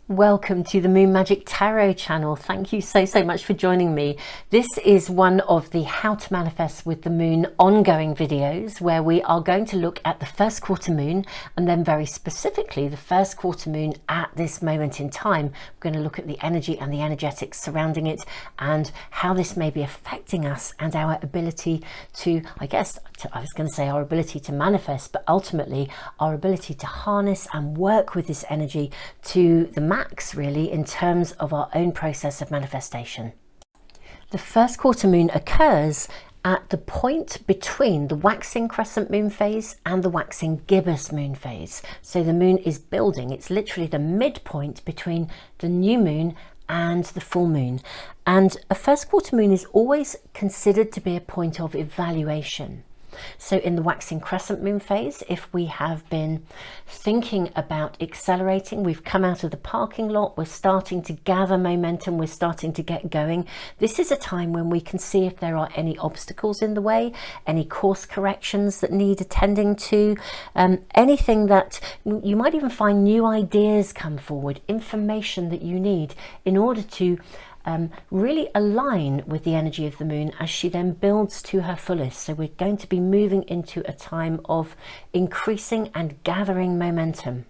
Welcome to the Moon Magic Tarot channel. Thank you so much for joining me. This is one of the How to Manifest with the Moon ongoing videos where we are going to look at the first quarter moon and then very specifically the first quarter moon at this moment in time. We're going to look at the energy and the energetics surrounding it and how this may be affecting us and our ability to, I was going to say our ability to manifest, but ultimately our ability to harness and work with this energy to the max really in terms of our own process of manifestation. The first quarter moon occurs at the point between the waxing crescent moon phase and the waxing gibbous moon phase. So the moon is building. It's literally the midpoint between the new moon and the full moon. And a first quarter moon is always considered to be a point of evaluation. So in the waxing crescent moon phase, if we have been thinking about accelerating, we've come out of the parking lot, we're starting to gather momentum, we're starting to get going. This is a time when we can see if there are any obstacles in the way, any course corrections that need attending to, anything that you might even find new ideas come forward, information that you need in order to really align with the energy of the moon as she then builds to her fullest. So we're going to be moving into a time of increasing and gathering momentum.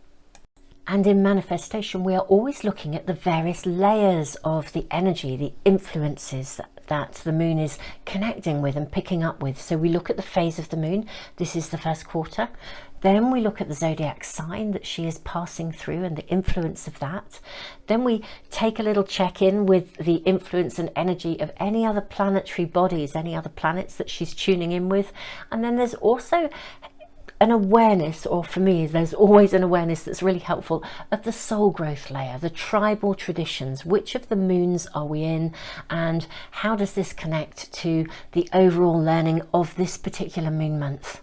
And in manifestation, we are always looking at the various layers of the energy, the influences that the moon is connecting with and picking up with. So we look at the phase of the moon. This is the first quarter. Then we look at the zodiac sign that she is passing through and the influence of that. Then we take a little check-in with the influence and energy of any other planetary bodies, any other planets that she's tuning in with. And then there's also an awareness, or for me, there's always an awareness that's really helpful, of the soul growth layer, the tribal traditions. Which of the moons are we in, and how does this connect to the overall learning of this particular moon month?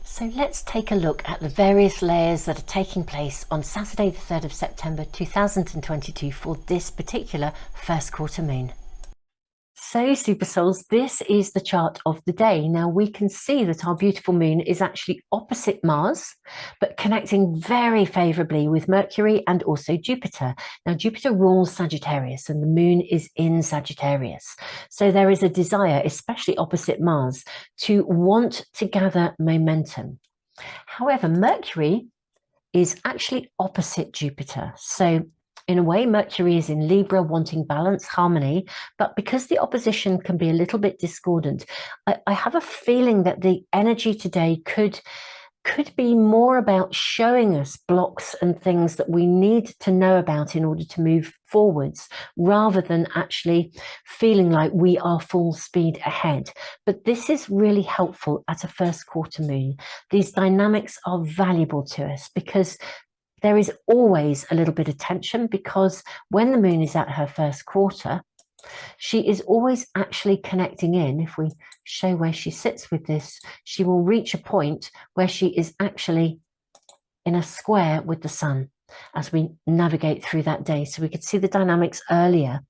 So let's take a look at the various layers that are taking place on Saturday the 3rd of September 2022 for this particular first quarter moon. So Super Souls, this is the chart of the day. Now we can see that our beautiful moon is actually opposite Mars, but connecting very favourably with Mercury and also Jupiter. Now Jupiter rules Sagittarius and the moon is in Sagittarius. So there is a desire, especially opposite Mars, to want to gather momentum. However, Mercury is actually opposite Jupiter. So in a way, Mercury is in Libra, wanting balance, harmony, but because the opposition can be a little bit discordant, I have a feeling that the energy today could be more about showing us blocks and things that we need to know about in order to move forwards, rather than actually feeling like we are full speed ahead. But this is really helpful at a first quarter moon. These dynamics are valuable to us because there is always a little bit of tension, because when the moon is at her first quarter, she is always actually connecting in. If we show where she sits with this, she will reach a point where she is actually in a square with the sun as we navigate through that day. So we could see the dynamics earlier.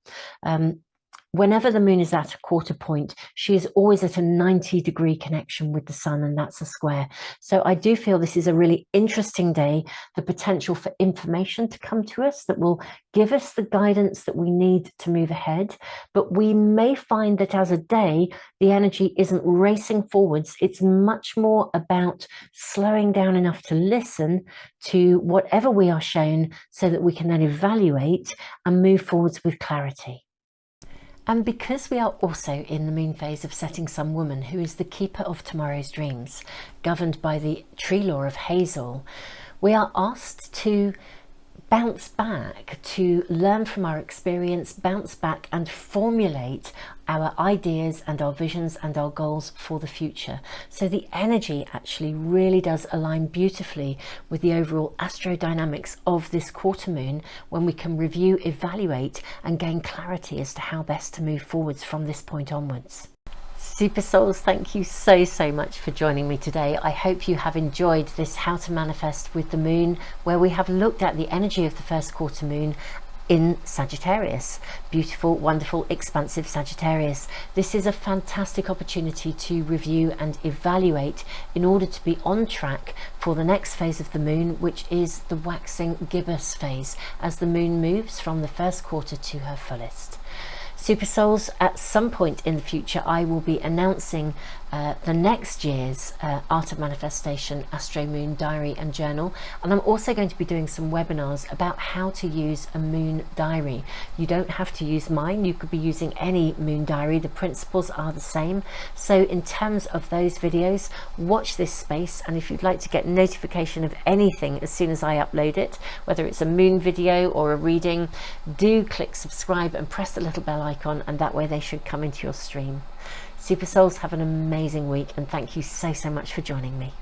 Whenever the moon is at a quarter point, she is always at a 90-degree connection with the sun, and that's a square. So I do feel this is a really interesting day, the potential for information to come to us that will give us the guidance that we need to move ahead. But we may find that as a day, the energy isn't racing forwards. It's much more about slowing down enough to listen to whatever we are shown so that we can then evaluate and move forwards with clarity. And because we are also in the moon phase of setting sun woman, who is the keeper of tomorrow's dreams, governed by the tree law of Hazel, we are asked to bounce back, to learn from our experience, bounce back and formulate our ideas and our visions and our goals for the future. So the energy actually really does align beautifully with the overall astrodynamics of this quarter moon, when we can review, evaluate and gain clarity as to how best to move forwards from this point onwards. Super Souls, thank you so much for joining me today. I hope you have enjoyed this How to Manifest with the Moon, where we have looked at the energy of the first quarter moon in Sagittarius. Beautiful, wonderful, expansive Sagittarius. This is a fantastic opportunity to review and evaluate in order to be on track for the next phase of the moon, which is the waxing gibbous phase, as the moon moves from the first quarter to her fullest. Super Souls, at some point in the future I will be announcing the next year's Art of Manifestation Astro-Moon diary and journal, and I'm also going to be doing some webinars about how to use a moon diary. You don't have to use mine, you could be using any moon diary, the principles are the same. So in terms of those videos, watch this space, and if you'd like to get notification of anything as soon as I upload it, whether it's a moon video or a reading, do click subscribe and press the little bell icon, and that way they should come into your stream. Super Souls, have an amazing week, and thank you so much for joining me.